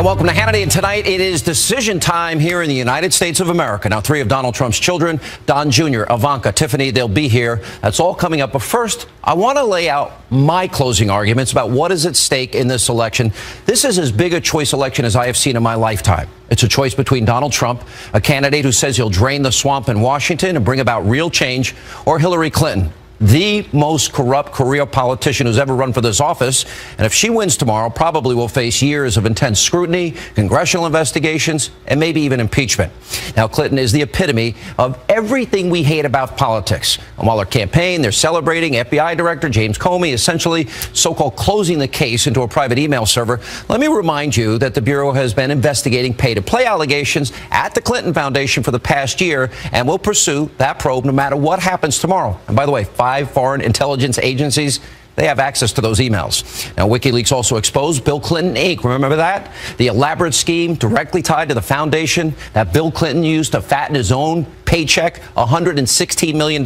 And welcome to Hannity. And tonight it is decision time here in the United States of America. Now, three of Donald Trump's children, Don Jr., Ivanka, Tiffany, they'll be here. That's all coming up. But first, I want to lay out my closing arguments about what is at stake in this election. This is as big a choice election as I have seen in my lifetime. It's a choice between Donald Trump, a candidate who says he'll drain the swamp in Washington and bring about real change, or Hillary Clinton, the most corrupt career politician who's ever run for this office. And if she wins tomorrow, probably will face years of intense scrutiny, congressional investigations, and maybe even impeachment. Now, Clinton is the epitome of everything we hate about politics. And while her campaign, they're celebrating FBI Director James Comey, essentially so-called closing the case into a private email server. Let me remind you that the Bureau has been investigating pay-to-play allegations at the Clinton Foundation for the past year and will pursue that probe no matter what happens tomorrow. And by the way, 5 foreign intelligence agencies, they have access to those emails. Now, WikiLeaks also exposed Bill Clinton, Inc. Remember that? The elaborate scheme directly tied to the foundation that Bill Clinton used to fatten his own paycheck, $116 million.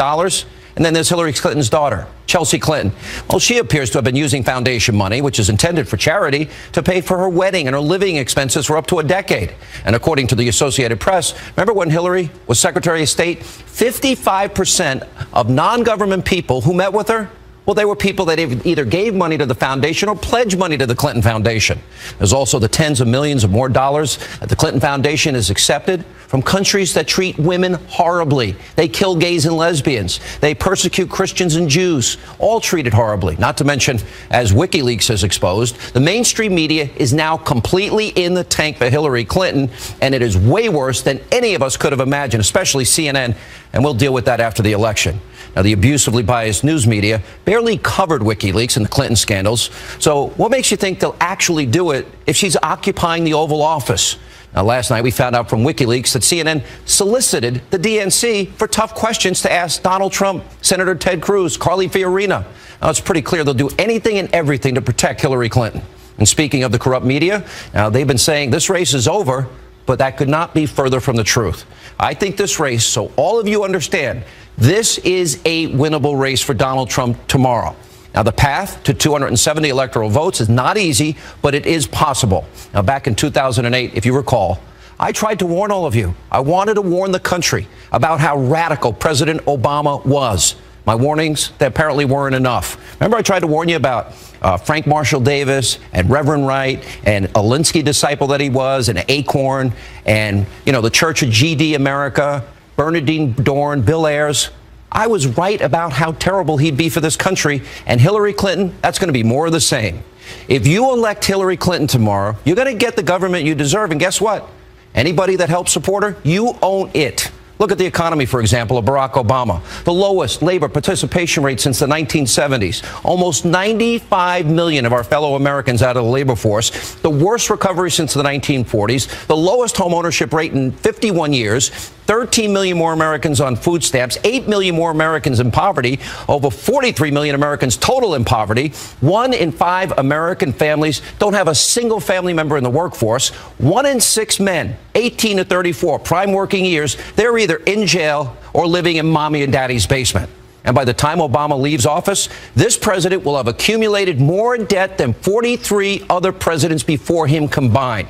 And then there's Hillary Clinton's daughter, Chelsea Clinton. Well, she appears to have been using foundation money, which is intended for charity, to pay for her wedding and her living expenses for up to a decade. And according to the Associated Press, remember when Hillary was Secretary of State? 55% of non-government people who met with her, well, they were people that either gave money to the foundation or pledged money to the Clinton Foundation. There's also the tens of millions of more dollars that the Clinton Foundation has accepted from countries that treat women horribly. They kill gays and lesbians. They persecute Christians and Jews, all treated horribly. Not to mention, as WikiLeaks has exposed, the mainstream media is now completely in the tank for Hillary Clinton, and it is way worse than any of us could have imagined, especially CNN, and we'll deal with that after the election. Now, the abusively biased news media barely covered WikiLeaks and the Clinton scandals. So what makes you think they'll actually do it if she's occupying the Oval Office? Now, last night we found out from WikiLeaks that CNN solicited the DNC for tough questions to ask Donald Trump, Senator Ted Cruz, Carly Fiorina. Now, it's pretty clear they'll do anything and everything to protect Hillary Clinton. And speaking of the corrupt media, now they've been saying this race is over, but that could not be further from the truth. I think this race, so all of you understand, this is a winnable race for Donald Trump tomorrow. Now, the path to 270 electoral votes is not easy, but it is possible. Now, back in 2008, if you recall, I tried to warn all of you. I wanted to warn the country about how radical President Obama was. My warnings, they apparently weren't enough. Remember, I tried to warn you about Frank Marshall Davis and Reverend Wright and a Linsky disciple that he was, and Acorn, and, the Church of GD America, Bernardine Dorn, Bill Ayers. I was right about how terrible he'd be for this country. And Hillary Clinton, that's going to be more of the same. If you elect Hillary Clinton tomorrow, you're going to get the government you deserve. And guess what? Anybody that helps support her, you own it. Look at the economy, for example, of Barack Obama. The lowest labor participation rate since the 1970s. Almost 95 million of our fellow Americans out of the labor force. The worst recovery since the 1940s. The lowest home ownership rate in 51 years. 13 million more Americans on food stamps, 8 million more Americans in poverty, over 43 million Americans total in poverty. 1 in 5 American families don't have a single family member in the workforce. 1 in 6 men, 18 to 34, prime working years, they're either in jail or living in mommy and daddy's basement. And by the time Obama leaves office, this president will have accumulated more debt than 43 other presidents before him combined.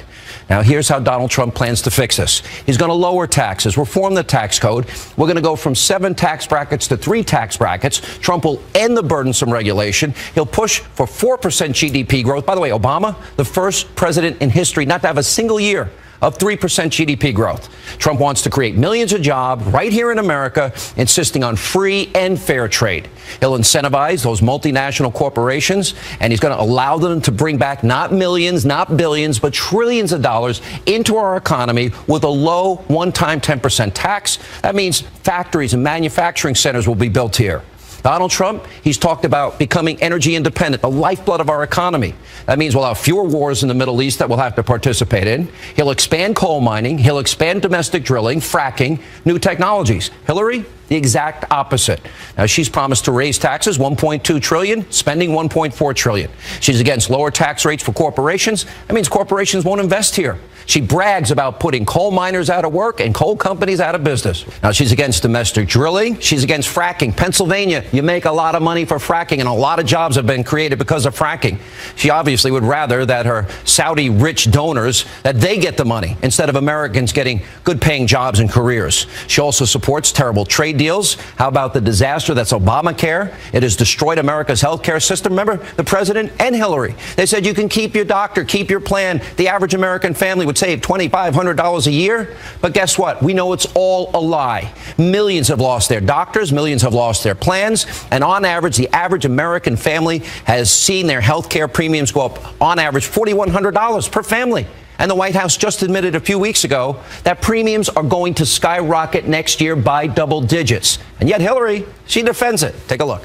Now, here's how Donald Trump plans to fix this. He's going to lower taxes, reform the tax code. We're going to go from 7 tax brackets to 3 tax brackets. Trump will end the burdensome regulation. He'll push for 4% GDP growth. By the way, Obama, the first president in history not to have a single year of 3% GDP growth. Trump wants to create millions of jobs right here in America, insisting on free and fair trade. He'll incentivize those multinational corporations, and he's going to allow them to bring back not millions, not billions, but trillions of dollars into our economy with a low one-time 10% tax. That means factories and manufacturing centers will be built here. Donald Trump, he's talked about becoming energy independent, the lifeblood of our economy. That means we'll have fewer wars in the Middle East that we'll have to participate in. He'll expand coal mining. He'll expand domestic drilling, fracking, new technologies. Hillary, The exact opposite. Now, she's promised to raise taxes, $1.2 trillion, spending $1.4 trillion. She's against lower tax rates for corporations. That means corporations won't invest here. She brags about putting coal miners out of work and coal companies out of business. Now, she's against domestic drilling. She's against fracking. Pennsylvania, you make a lot of money for fracking, and a lot of jobs have been created because of fracking. She obviously would rather that her Saudi-rich donors, that they get the money instead of Americans getting good-paying jobs and careers. She also supports terrible trade deals. How about the disaster that's Obamacare? It has destroyed America's health care system. Remember, the president and Hillary, they said you can keep your doctor, keep your plan. The average American family would save $2,500 a year. But guess what? We know it's all a lie. Millions have lost their doctors. Millions have lost their plans. And on average, the average American family has seen their health care premiums go up on average $4,100 per family. And the White House just admitted a few weeks ago that premiums are going to skyrocket next year by double digits. And yet Hillary, she defends it. Take a look.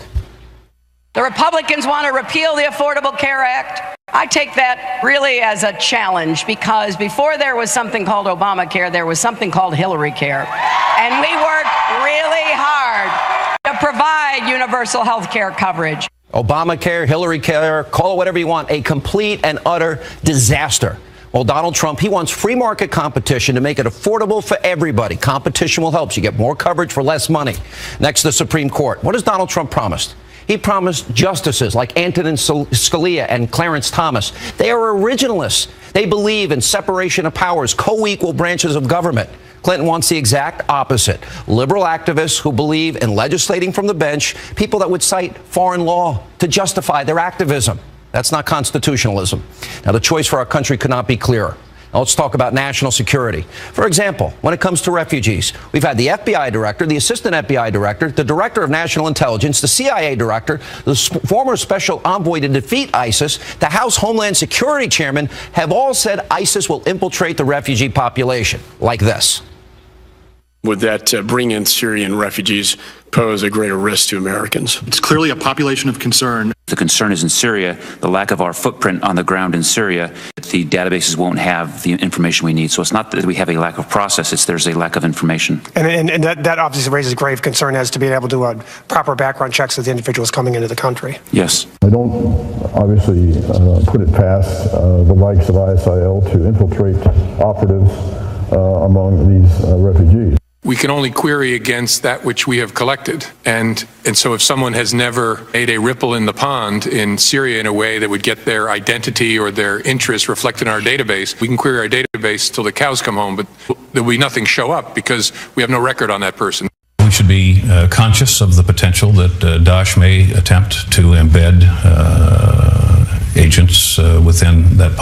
The Republicans want to repeal the Affordable Care Act. I take that really as a challenge, because before there was something called Obamacare, there was something called Hillary Care. And we worked really hard to provide universal health care coverage. Obamacare, Hillary Care, call it whatever you want, a complete and utter disaster. Well, Donald Trump, he wants free market competition to make it affordable for everybody. Competition will help you get more coverage for less money. Next, the Supreme Court. What has Donald Trump promised? He promised justices like Antonin Scalia and Clarence Thomas. They are originalists. They believe in separation of powers, co-equal branches of government. Clinton wants the exact opposite. Liberal activists who believe in legislating from the bench, people that would cite foreign law to justify their activism. That's not constitutionalism. Now, the choice for our country could not be clearer. Now, let's talk about national security. For example, when it comes to refugees, we've had the FBI director, the assistant FBI director, the director of national intelligence, the CIA director, the former special envoy to defeat ISIS, the House Homeland Security chairman have all said ISIS will infiltrate the refugee population like this. Would that bring in Syrian refugees pose a greater risk to Americans? It's clearly a population of concern. The concern is in Syria, the lack of our footprint on the ground in Syria. The databases won't have the information we need. So it's not that we have a lack of process, it's there's a lack of information. And that obviously raises grave concern as to being able to do proper background checks of the individuals coming into the country. Yes. I don't obviously put it past the likes of ISIL to infiltrate operatives among these refugees. We can only query against that which we have collected. And so if someone has never made a ripple in the pond in Syria in a way that would get their identity or their interests reflected in our database, we can query our database till the cows come home, but there will be nothing show up because we have no record on that person. We should be conscious of the potential that Daesh may attempt to embed agents within that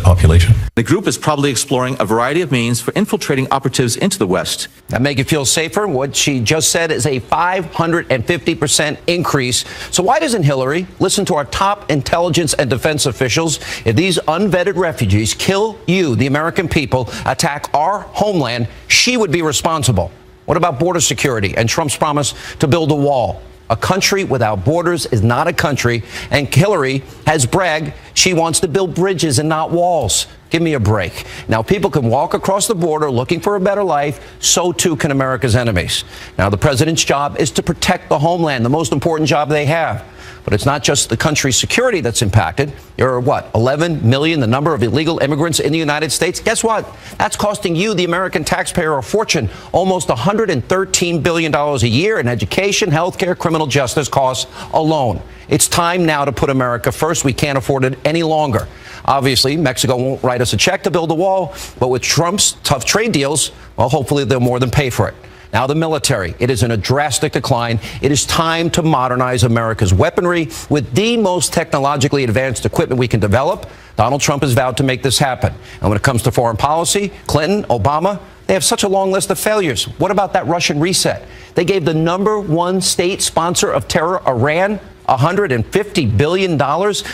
population. The group is probably exploring a variety of means for infiltrating operatives into the West. That make you feel safer? What she just said is a 550% increase. So why doesn't Hillary listen to our top intelligence and defense officials? If these unvetted refugees kill you, the American people, attack our homeland, she would be responsible. What about border security and Trump's promise to build a wall? A country without borders is not a country, and Hillary has bragged she wants to build bridges and not walls. Give me a break. Now, people can walk across the border looking for a better life. So, too, can America's enemies. Now, the president's job is to protect the homeland, the most important job they have. But it's not just the country's security that's impacted. There are, 11 million, the number of illegal immigrants in the United States? Guess what? That's costing you, the American taxpayer, a fortune, almost $113 billion a year in education, health care, criminal justice costs alone. It's time now to put America first. We can't afford it any longer. Obviously, Mexico won't write us a check to build a wall, but with Trump's tough trade deals, well, hopefully they'll more than pay for it. Now, the military, it is in a drastic decline. It is time to modernize America's weaponry with the most technologically advanced equipment we can develop. Donald Trump has vowed to make this happen. And when it comes to foreign policy, Clinton, Obama, they have such a long list of failures. What about that Russian reset? They gave the #1 state sponsor of terror, Iran, $150 billion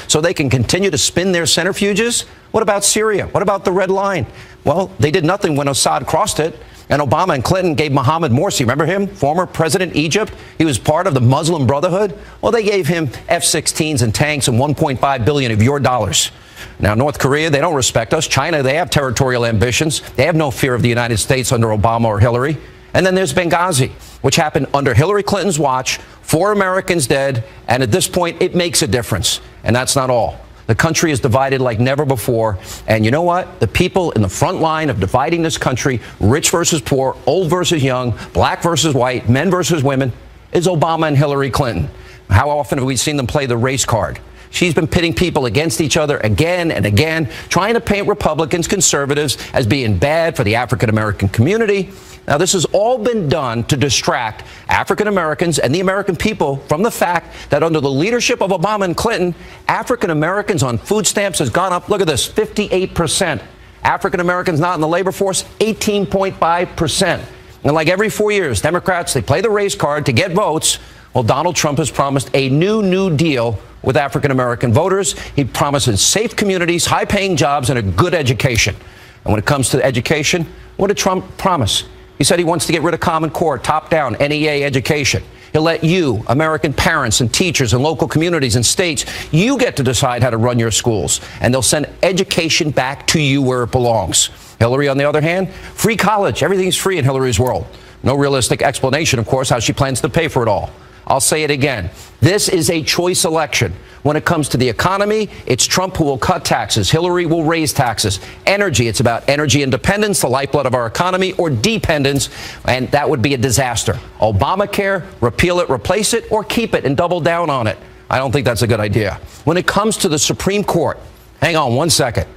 so they can continue to spin their centrifuges? What about Syria? What about the Red Line? Well, they did nothing when Assad crossed it. And Obama and Clinton gave Mohammed Morsi, remember him, former president Egypt? He was part of the Muslim Brotherhood. Well, they gave him F-16s and tanks and $1.5 billion of your dollars. Now, North Korea, they don't respect us. China, they have territorial ambitions. They have no fear of the United States under Obama or Hillary. And then there's Benghazi. which happened under Hillary Clinton's watch, 4 Americans dead, and at this point, it makes a difference. And that's not all. The country is divided like never before. And you know what? The people in the front line of dividing this country, rich versus poor, old versus young, black versus white, men versus women, is Obama and Hillary Clinton. How often have we seen them play the race card? She's been pitting people against each other again and again, trying to paint Republicans, conservatives, as being bad for the African-American community. Now, this has all been done to distract African Americans and the American people from the fact that under the leadership of Obama and Clinton, African Americans on food stamps has gone up, look at this, 58%. African Americans not in the labor force, 18.5%. And like every 4 years, Democrats, they play the race card to get votes. Well, Donald Trump has promised a new deal with African American voters. He promises safe communities, high-paying jobs, and a good education. And when it comes to education, what did Trump promise? He said he wants to get rid of Common Core, top-down, NEA education. He'll let you, American parents and teachers and local communities and states, you get to decide how to run your schools. And they'll send education back to you where it belongs. Hillary, on the other hand, free college. Everything's free in Hillary's world. No realistic explanation, of course, how she plans to pay for it all. I'll say it again. This is a choice election. When it comes to the economy, it's Trump who will cut taxes. Hillary will raise taxes. Energy, it's about energy independence, the lifeblood of our economy, or dependence, and that would be a disaster. Obamacare, repeal it, replace it, or keep it and double down on it. I don't think that's a good idea. When it comes to the Supreme Court, hang on one second.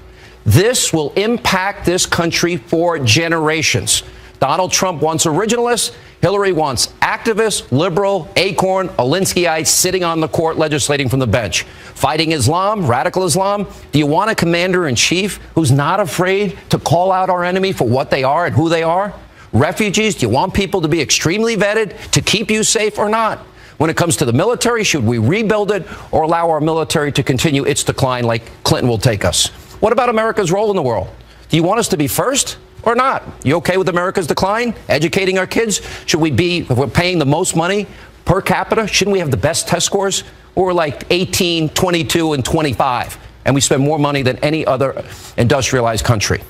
This will impact this country for generations. Donald Trump wants originalists. Hillary wants activists, liberal, acorn, Alinskyite sitting on the court legislating from the bench. Fighting Islam, radical Islam. Do you want a commander-in-chief who's not afraid to call out our enemy for what they are and who they are? Refugees, do you want people to be extremely vetted to keep you safe or not? When it comes to the military, should we rebuild it or allow our military to continue its decline like Clinton will take us? What about America's role in the world? Do you want us to be first or not? You okay with America's decline? Educating our kids? Should we be, if we're paying the most money per capita, shouldn't we have the best test scores? Or we're like 18, 22, and 25, and we spend more money than any other industrialized country.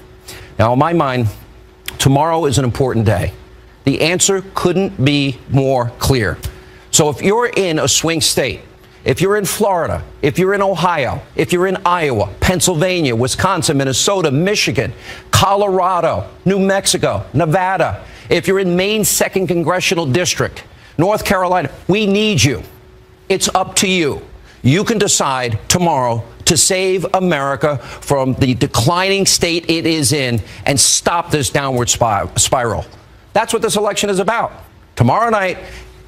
Now, in my mind, tomorrow is an important day. The answer couldn't be more clear. So if you're in a swing state, if you're in Florida, if you're in Ohio, if you're in Iowa, Pennsylvania, Wisconsin, Minnesota, Michigan, Colorado, New Mexico, Nevada, if you're in Maine's 2nd Congressional District, North Carolina, we need you. It's up to you. You can decide tomorrow to save America from the declining state it is in and stop this downward spiral. That's what this election is about. Tomorrow night,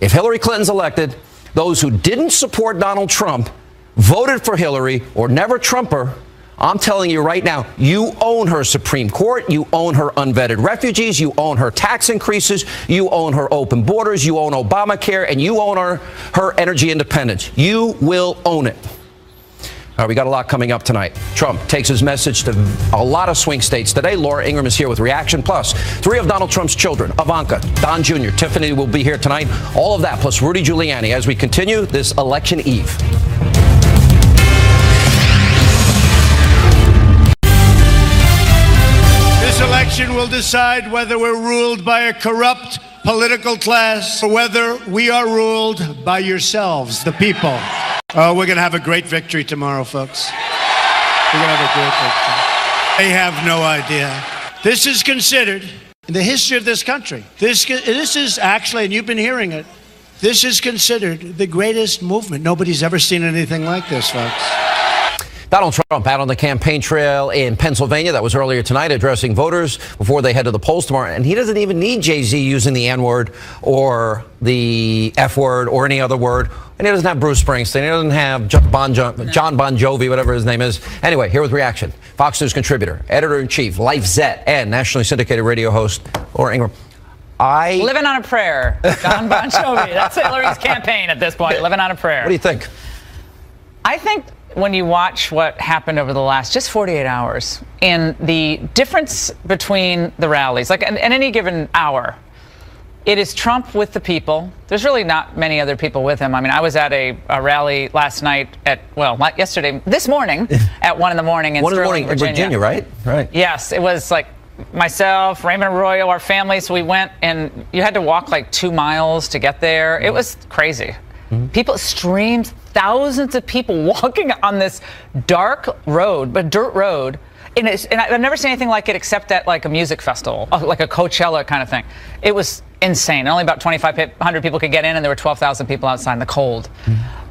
if Hillary Clinton's elected, those who didn't support Donald Trump, voted for Hillary, or never Trump her, I'm telling you right now, you own her Supreme Court, you own her unvetted refugees, you own her tax increases, you own her open borders, you own Obamacare, and you own her energy independence. You will own it. All right, we got a lot coming up tonight. Trump takes his message to a lot of swing states today. Laura Ingraham is here with Reaction. Plus, 3 of Donald Trump's children, Ivanka, Don Jr., Tiffany will be here tonight. All of that, plus Rudy Giuliani, as we continue this election eve. This election will decide whether we're ruled by a corrupt political class or whether we are ruled by yourselves, the people. Oh, we're going to have a great victory tomorrow, folks. We're going to have a great victory. They have no idea. This is considered, in the history of this country, this is actually, and you've been hearing it, this is considered the greatest movement. Nobody's ever seen anything like this, folks. Donald Trump out on the campaign trail in Pennsylvania. That was earlier tonight, addressing voters before they head to the polls tomorrow. And he doesn't even need Jay-Z using the N-word or the F-word or any other word. And he doesn't have Bruce Springsteen. He doesn't have John Bon Jovi, whatever his name is. Anyway, here with Reaction, Fox News contributor, editor-in-chief, Life Zet, and nationally syndicated radio host Laura Ingraham. Living on a prayer. John Bon Jovi. That's Hillary's campaign at this point. Living on a prayer. What do you think? I think when you watch what happened over the last just 48 hours in the difference between the rallies, like in any given hour, it is Trump with the people. There's really not many other people with him. I mean, I was at a rally last night this morning at 1 in the morning in Sterling, Virginia. Right? Right. Yes, it was like myself, Raymond Arroyo, our family, so we went, and you had to walk like 2 miles to get there. It was crazy. People streamed, thousands of people walking on this dark road, but dirt road. And I've never seen anything like it except at like a music festival, like a Coachella kind of thing. It was insane. Only about 2,500 people could get in, and there were 12,000 people outside in the cold.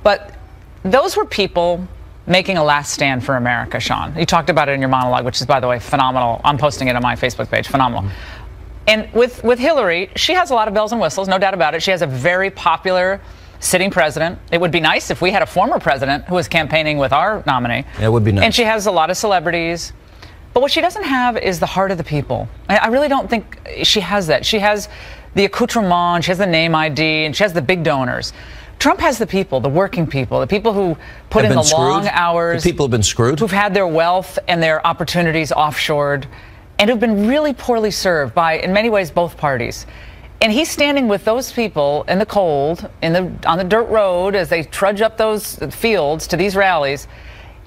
But those were people making a last stand for America, Sean. You talked about it in your monologue, which is, by the way, phenomenal. I'm posting it on my Facebook page. Phenomenal. And with Hillary, she has a lot of bells and whistles, no doubt about it. She has a very popular sitting president. It would be nice if we had a former president who was campaigning with our nominee. It would be nice. And she has a lot of celebrities. But what she doesn't have is the heart of the people. I really don't think she has that. She has the accoutrement, she has the name ID, and she has the big donors. Trump has the people, the working people, the people who put in the long hours. The people have been screwed. Who've had their wealth and their opportunities offshored and who've been really poorly served by, in many ways, both parties. And he's standing with those people in the cold, on the dirt road as they trudge up those fields to these rallies.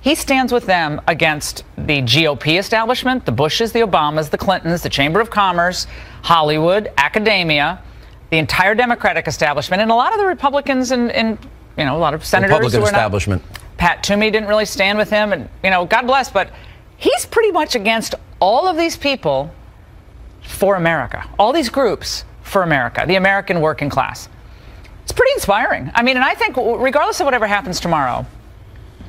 He stands with them against the GOP establishment, the Bushes, the Obamas, the Clintons, the Chamber of Commerce, Hollywood, academia, the entire Democratic establishment, and a lot of the Republicans and a lot of senators. Republican establishment. Pat Toomey didn't really stand with him, and God bless, but he's pretty much against all of these people for America, all these groups for America, the American working class. It's pretty inspiring. I mean, and I think regardless of whatever happens tomorrow,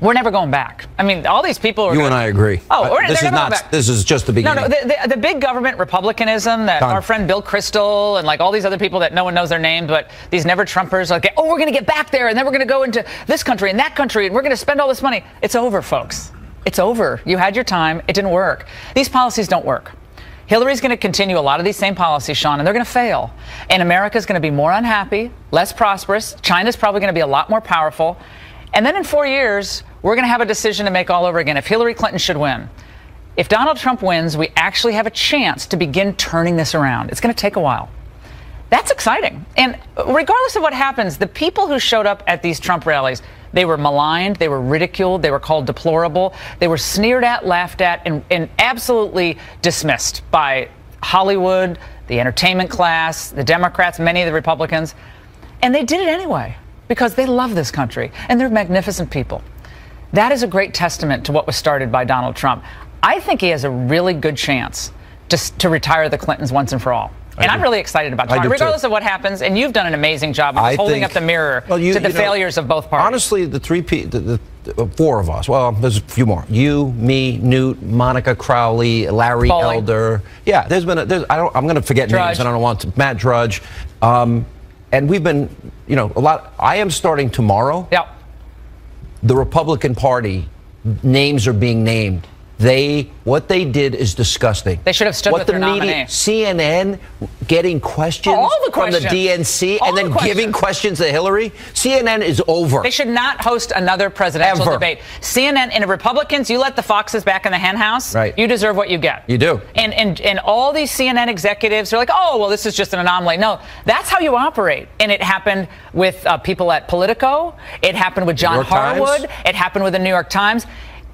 we're never going back. I mean, all these people are. You and I agree. Oh, this is not. This is just the beginning. No, the big government republicanism that our friend Bill Kristol and like all these other people that no one knows their names, but these never Trumpers, like, oh, we're going to get back there, and then we're going to go into this country and that country, and we're going to spend all this money. It's over, folks. It's over. You had your time. It didn't work. These policies don't work. Hillary's going to continue a lot of these same policies, Sean, and they're going to fail. And America's going to be more unhappy, less prosperous. China's probably going to be a lot more powerful. And then in 4 years, we're going to have a decision to make all over again if Hillary Clinton should win. If Donald Trump wins, we actually have a chance to begin turning this around. It's going to take a while. That's exciting. And regardless of what happens, the people who showed up at these Trump rallies, they were maligned, they were ridiculed, they were called deplorable, they were sneered at, laughed at, and absolutely dismissed by Hollywood, the entertainment class, the Democrats, many of the Republicans. And they did it anyway because they love this country and they're magnificent people. That is a great testament to what was started by Donald Trump. I think he has a really good chance to retire the Clintons once and for all. And I'm really excited about it, regardless of what happens. And you've done an amazing job of holding up the mirror to the failures of both parties. Honestly, the four of us, well, there's a few more. You, me, Newt, Monica Crowley, Larry Elder. Yeah, I'm going to forget names. I don't want to. Matt Drudge. And we've been, a lot. I am starting tomorrow. Yep. The Republican Party names are being named. What they did is disgusting. They should have stood with their nominee. CNN getting questions from the DNC and then giving questions to Hillary. CNN is over. They should not host another presidential debate. CNN and the Republicans, you let the foxes back in the hen house. Right. You deserve what you get. You do. And all these CNN executives are like, oh, well, this is just an anomaly. No, that's how you operate. And it happened with people at Politico. It happened with John Harwood. It happened with the New York Times.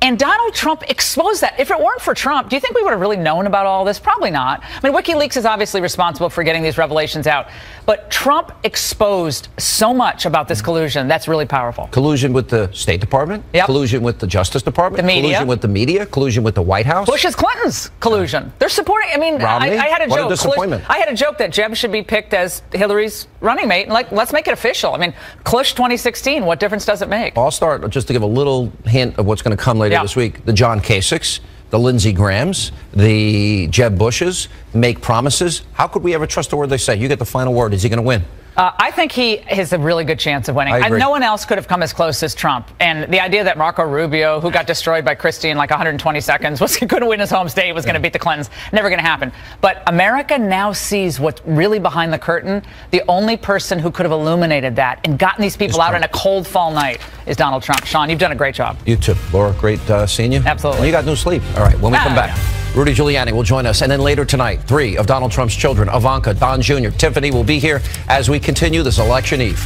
And Donald Trump exposed that. If it weren't for Trump, do you think we would have really known about all this? Probably not. I mean, WikiLeaks is obviously responsible for getting these revelations out. But Trump exposed so much about this collusion. That's really powerful. Collusion with the State Department. Yep. Collusion with the Justice Department. The media. Collusion with the media. Collusion with the White House. Bush's Clinton's collusion. They're supporting. I mean, I had a joke. What a disappointment. I had a joke that Jeb should be picked as Hillary's running mate. And let's make it official. I mean, Clush 2016. What difference does it make? I'll start just to give a little hint of what's going to come later this week. The John Kasichs, the Lindsey Grahams, the Jeb Bushes make promises. How could we ever trust a word they say? You get the final word. Is he going to win? I think he has a really good chance of winning. No one else could have come as close as Trump. And the idea that Marco Rubio, who got destroyed by Christie in like 120 seconds, was going to win his home state, was going to beat the Clintons, never going to happen. But America now sees what's really behind the curtain. The only person who could have illuminated that and gotten these people out on a cold fall night is Donald Trump. Sean, you've done a great job. You too. Laura, great seeing you. Absolutely. And you got no sleep. All right, when we come back. Yeah. Rudy Giuliani will join us. And then later tonight, 3 of Donald Trump's children, Ivanka, Don Jr., Tiffany, will be here as we continue this election eve.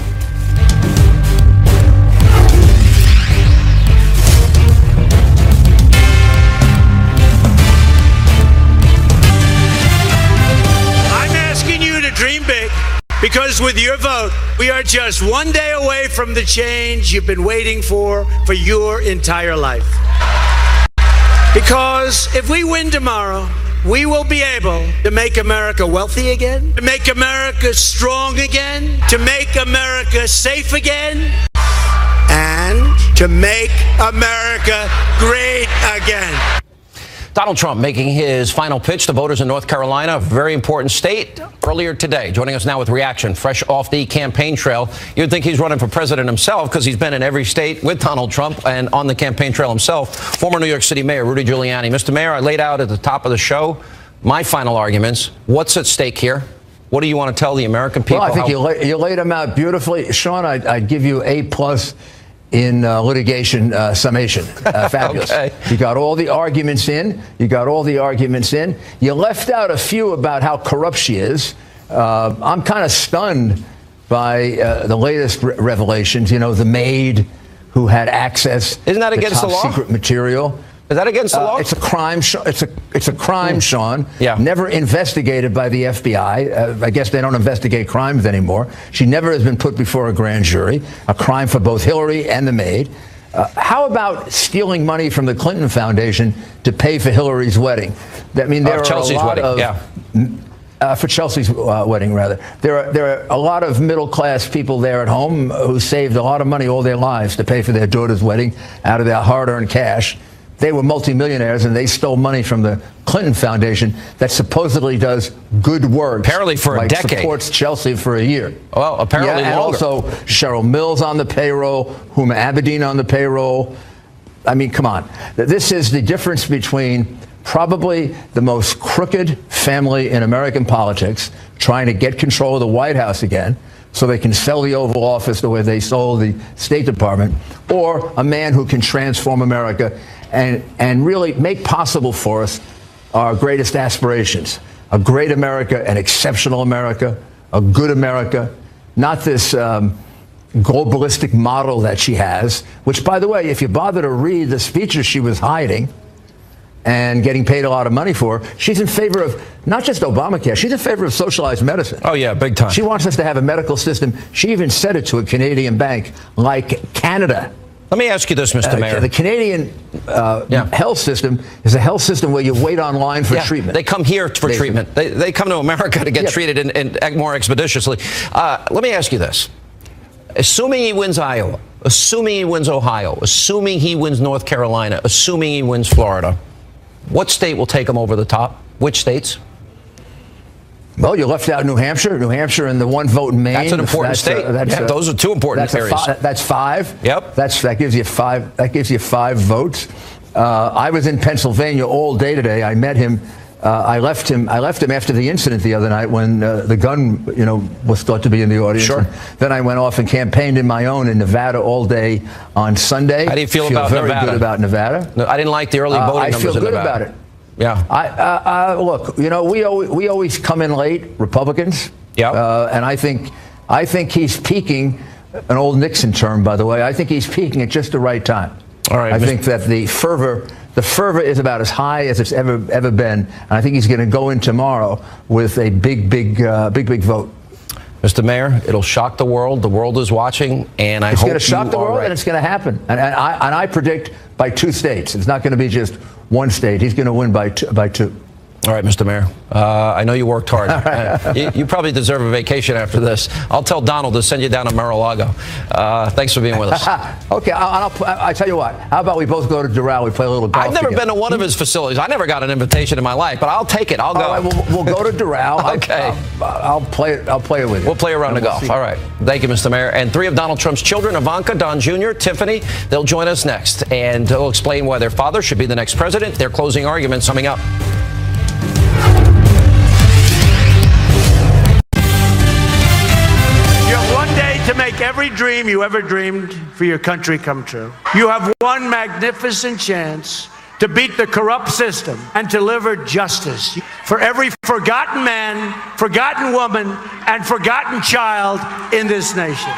Because with your vote, we are just one day away from the change you've been waiting for your entire life. Because if we win tomorrow, we will be able to make America wealthy again, to make America strong again, to make America safe again, and to make America great again. Donald Trump making his final pitch to voters in North Carolina, a very important state, earlier today. Joining us now with reaction, fresh off the campaign trail. You'd think he's running for president himself because he's been in every state with Donald Trump and on the campaign trail himself. Former New York City Mayor Rudy Giuliani. Mr. Mayor, I laid out at the top of the show my final arguments. What's at stake here? What do you want to tell the American people? Well, I think you laid them out beautifully. Sean, I'd give you A+ in litigation summation. Fabulous. Okay. You got all the arguments in. You left out a few about how corrupt she is. I'm kind of stunned by the latest revelations. You know, the maid who had access. Isn't that against the law? Secret material. Is that against the law? It's a crime. It's a crime, Sean. Yeah. Never investigated by the FBI. I guess they don't investigate crimes anymore. She never has been put before a grand jury. A crime for both Hillary and the maid. How about stealing money from the Clinton Foundation to pay for Hillary's wedding? I mean, there are Chelsea's a lot wedding. of for Chelsea's wedding, rather. There are a lot of middle-class people there at home who saved a lot of money all their lives to pay for their daughter's wedding out of their hard-earned cash. They were multimillionaires, and they stole money from the Clinton Foundation that supposedly does good work. Apparently for a decade. Supports Chelsea for a year. Well, apparently and longer. Also Cheryl Mills on the payroll, Huma Abedin on the payroll. I mean, come on. This is the difference between probably the most crooked family in American politics trying to get control of the White House again so they can sell the Oval Office the way they sold the State Department, or a man who can transform America and really make possible for us our greatest aspirations. A great America, an exceptional America, a good America, not this globalistic model that she has, which, by the way, if you bother to read the speeches she was hiding and getting paid a lot of money for, she's in favor of not just Obamacare, she's in favor of socialized medicine. Oh, yeah, big time. She wants us to have a medical system. She even said it to a Canadian bank like Canada. Let me ask you this, Mr. Mayor. The Canadian health system is a health system where you wait online for treatment. They come here for treatment. They come to America to get treated and more expeditiously. Let me ask you this. Assuming he wins Iowa, assuming he wins Ohio, assuming he wins North Carolina, assuming he wins Florida, what state will take him over the top? Which states? Well, you left out New Hampshire and the one vote in Maine. That's an important state. Those are two important areas. That's 5. Yep. That gives you 5. That gives you 5 votes. I was in Pennsylvania all day today. I met him. I left him after the incident the other night when the gun, was thought to be in the audience. Sure. Then I went off and campaigned in my own in Nevada all day on Sunday. How do you feel about very Nevada? Good about Nevada. No, I didn't like the early voting numbers in Nevada. I feel good about it. Yeah. Look, we always come in late, Republicans. Yeah. And I think he's peaking, an old Nixon term, by the way. I think he's peaking at just the right time. All right. I think that the fervor is about as high as it's ever been. And I think he's going to go in tomorrow with a big vote. Mr. Mayor, it'll shock the world. The world is watching, and it's going to shock the world, and it's going to happen. And I predict by 2 states. It's not going to be just one state. He's going to win by 2. All right, Mr. Mayor. I know you worked hard. You probably deserve a vacation after this. I'll tell Donald to send you down to Mar-a-Lago. Thanks for being with us. Okay, I'll tell you what. How about we both go to Doral? We play a little golf I've never together. been to one of his facilities. I never got an invitation in my life, but I'll take it. I'll go. All right, we'll go to Doral. Okay. I'll play it with you. We'll play around the golf. All right. Thank you, Mr. Mayor. And 3 of Donald Trump's children, Ivanka, Don Jr., Tiffany, they'll join us next. And they'll explain why their father should be the next president. Their closing arguments coming up. To make every dream you ever dreamed for your country come true. You have one magnificent chance to beat the corrupt system and deliver justice for every forgotten man, forgotten woman, and forgotten child in this nation.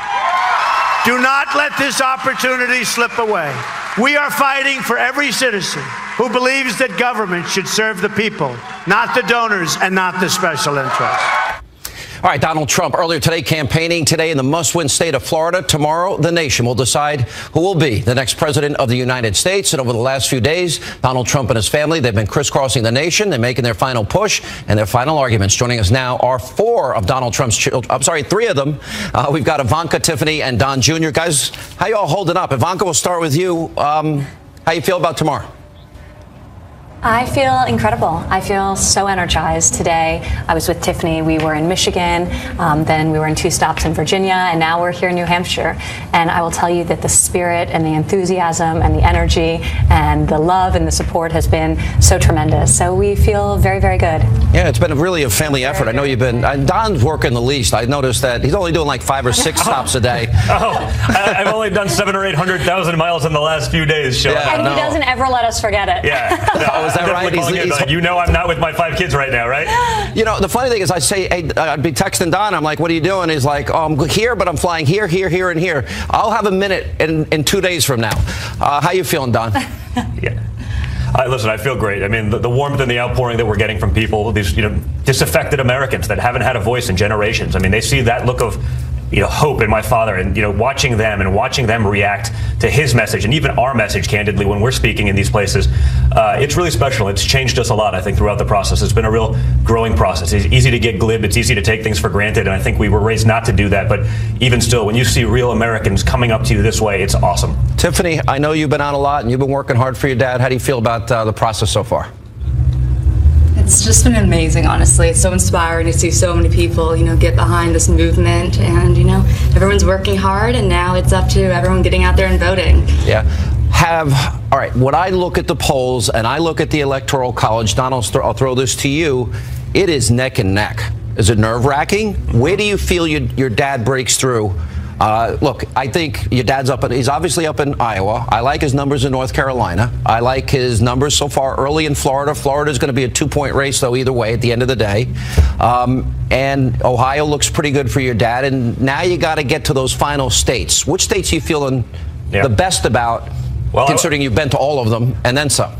Do not let this opportunity slip away. We are fighting for every citizen who believes that government should serve the people, not the donors and not the special interests. All right, Donald Trump earlier today campaigning today in the must-win state of Florida. Tomorrow, the nation will decide who will be the next president of the United States. And over the last few days, Donald Trump and his family, they've been crisscrossing the nation. They're making their final push and their final arguments. Joining us now are four of Donald Trump's children. I'm sorry, three of them. We've got Ivanka, Tiffany, and Don Jr. Guys, how you all holding up? Ivanka, we'll start with you. How you feel about tomorrow? I feel incredible. I feel so energized today. I was with Tiffany. We were in Michigan, then we were in 2 stops in Virginia, and now we're here in New Hampshire. And I will tell you that the spirit and the enthusiasm and the energy and the love and the support has been so tremendous. So we feel very, very good. Yeah, it's been really a family effort. I know you've been, Don's working the least. I noticed that he's only doing like 5 or 6 stops a day. I've only done 700,000 or 800,000 miles in the last few days, Sean. Yeah, and he doesn't ever let us forget it. Yeah. Is that right? You know I'm not with my 5 kids right now, right? You know, the funny thing is I say, hey, I'd be texting Don. I'm like, what are you doing? He's like, oh, I'm here, but I'm flying here, here, here, and here. I'll have a minute in 2 days from now. How you feeling, Don? Yeah. Listen, I feel great. I mean, the warmth and the outpouring that we're getting from people, these disaffected Americans that haven't had a voice in generations. I mean, they see that look of hope in my father, and watching them react to his message and even our message, candidly, when we're speaking in these places, it's really special. It's changed us a lot, I think, throughout the process. It's been a real growing process. It's easy to get glib. It's easy to take things for granted, and I think we were raised not to do that. But even still, when you see real Americans coming up to you this way, it's awesome. Tiffany, I know you've been out a lot and you've been working hard for your dad. How do you feel about the process so far? It's just been amazing, honestly. It's so inspiring to see so many people, get behind this movement, and, everyone's working hard, and now it's up to everyone getting out there and voting. Yeah. All right, when I look at the polls and I look at the Electoral College, Donald, I'll throw this to you, it is neck and neck. Is it nerve-wracking? Where do you feel your dad breaks through? Look, I think your dad's he's obviously up in Iowa. I like his numbers in North Carolina. I like his numbers so far early in Florida. Florida's going to be a 2-point race, though, either way at the end of the day. And Ohio looks pretty good for your dad. And now you got to get to those final states. Which states are you feeling the best about, considering you've been to all of them and then some?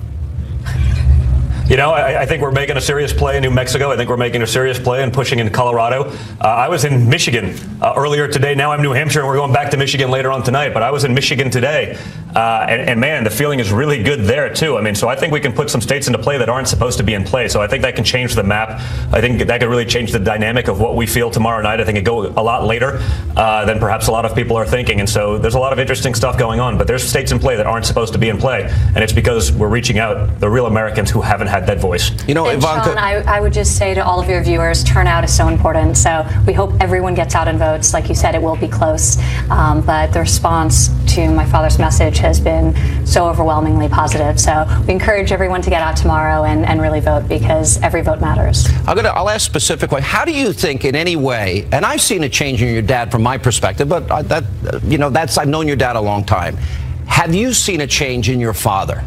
I think we're making a serious play in New Mexico. I think we're making a serious play and pushing into Colorado. I was in Michigan earlier today. Now I'm New Hampshire, and we're going back to Michigan later on tonight. But I was in Michigan today, and man, the feeling is really good there too. I mean, so I think we can put some states into play that aren't supposed to be in play. So I think that can change the map. I think that could really change the dynamic of what we feel tomorrow night. I think it go a lot later than perhaps a lot of people are thinking. And so there's a lot of interesting stuff going on. But there's states in play that aren't supposed to be in play, and it's because we're reaching out the real Americans who haven't had that voice. Ivanka, Sean, I would just say to all of your viewers, turnout is so important. So we hope everyone gets out and votes. Like you said, it will be close. But the response to my father's message has been so overwhelmingly positive. So we encourage everyone to get out tomorrow and really vote, because every vote matters. I'll ask specifically, how do you think in any way, and I've seen a change in your dad from my perspective, but I've known your dad a long time. Have you seen a change in your father?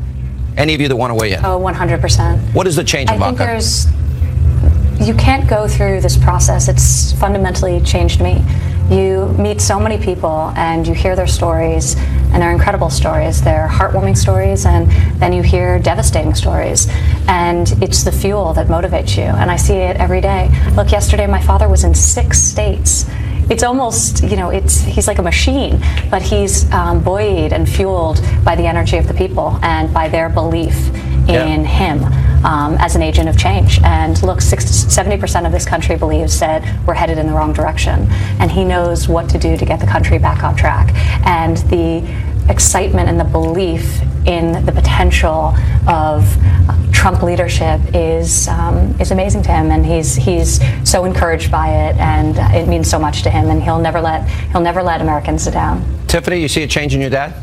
Any of you that want to weigh in? Oh, 100%. What is the change, Ivanka? I think you can't go through this process. It's fundamentally changed me. You meet so many people and you hear their stories, and they're incredible stories. They're heartwarming stories, and then you hear devastating stories. And it's the fuel that motivates you. And I see it every day. Look, yesterday my father was in 6 states. It's almost, he's like a machine, but he's buoyed and fueled by the energy of the people and by their belief in him as an agent of change. And look, 70% of this country believes that we're headed in the wrong direction, and he knows what to do to get the country back on track. And the excitement and the belief in the potential of Trump leadership is amazing to him, and he's so encouraged by it, and it means so much to him, and he'll never let Americans down. Tiffany, you see a change in your dad?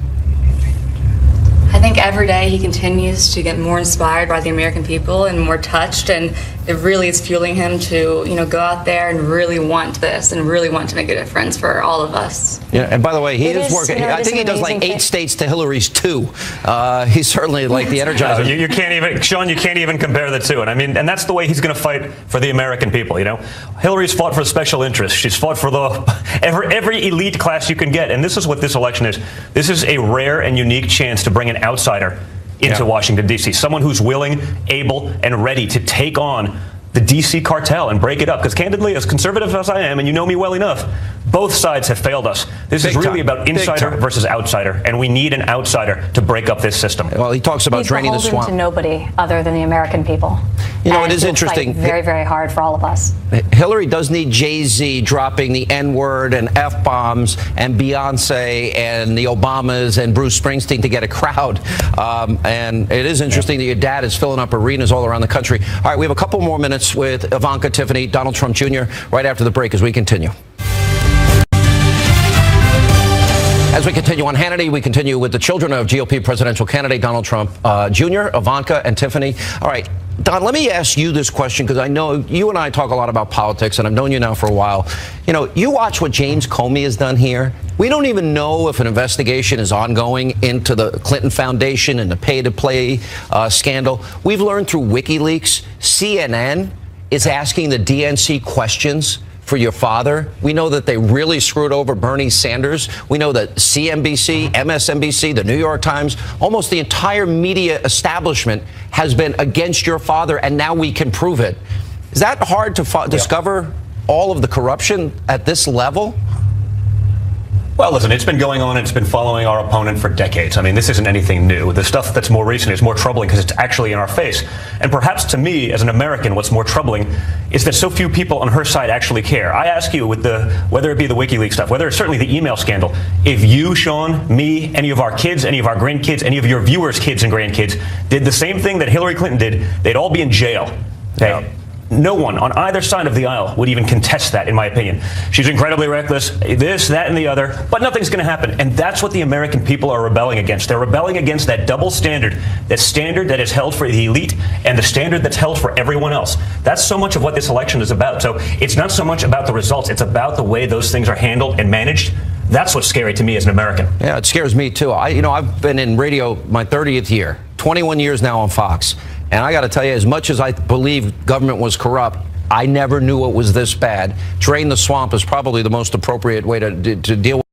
I think every day he continues to get more inspired by the American people and more touched, and it really is fueling him to, go out there and really want this and really want to make a difference for all of us. Yeah, and by the way, he is working. I think he does like 8 states to Hillary's 2. He's certainly like the Energizer. You can't even, Sean, you can't even compare the two. And I mean, and that's the way he's going to fight for the American people. Hillary's fought for special interests. She's fought for every elite class you can get. And this is what this election is. This is a rare and unique chance to bring an outsider into Washington, D.C. Someone who's willing, able, and ready to take on the DC cartel and break it up. Because candidly, as conservative as I am, and you know me well enough, both sides have failed us. This is really about insider versus outsider, and we need an outsider to break up this system. Well, he talks about draining the swamp. To nobody other than the American people. You know, and it is interesting. Very, very hard for all of us. Hillary does need Jay-Z dropping the N-word and F-bombs and Beyonce and the Obamas and Bruce Springsteen to get a crowd. And it is interesting that your dad is filling up arenas all around the country. All right, we have a couple more minutes with Ivanka, Tiffany, Donald Trump Jr. right after the break as we continue. As we continue on Hannity, we continue with the children of GOP presidential candidate Donald Trump Jr., Ivanka and Tiffany. All right, Don, let me ask you this question because I know you and I talk a lot about politics, and I've known you now for a while. You know, you watch what James Comey has done here. We don't even know if an investigation is ongoing into the Clinton Foundation and the pay-to-play scandal. We've learned through WikiLeaks, CNN is asking the DNC questions for your father. We know that they really screwed over Bernie Sanders. We know that CNBC, MSNBC, the New York Times, almost the entire media establishment has been against your father, and now we can prove it. Is that hard to discover all of the corruption at this level? Well, listen, it's been going on and it's been following our opponent for decades. I mean, this isn't anything new. The stuff that's more recent is more troubling because it's actually in our face. And perhaps to me, as an American, what's more troubling is that so few people on her side actually care. I ask you, with whether it be the WikiLeaks stuff, whether it's certainly the email scandal, if you, Sean, me, any of our kids, any of our grandkids, any of your viewers' kids and grandkids did the same thing that Hillary Clinton did, they'd all be in jail. Okay? Yeah. No one on either side of the aisle would even contest that, in my opinion. She's incredibly reckless, this, that, and the other, but nothing's going to happen. And that's what the American people are rebelling against. They're rebelling against that double standard, that standard that is held for the elite and the standard that's held for everyone else. That's so much of what this election is about. So it's not so much about the results. It's about the way those things are handled and managed. That's what's scary to me as an American. Yeah, it scares me, too. I've been in radio my 30th year, 21 years now on Fox. And I got to tell you, as much as I believe government was corrupt, I never knew it was this bad. Drain the swamp is probably the most appropriate way to deal with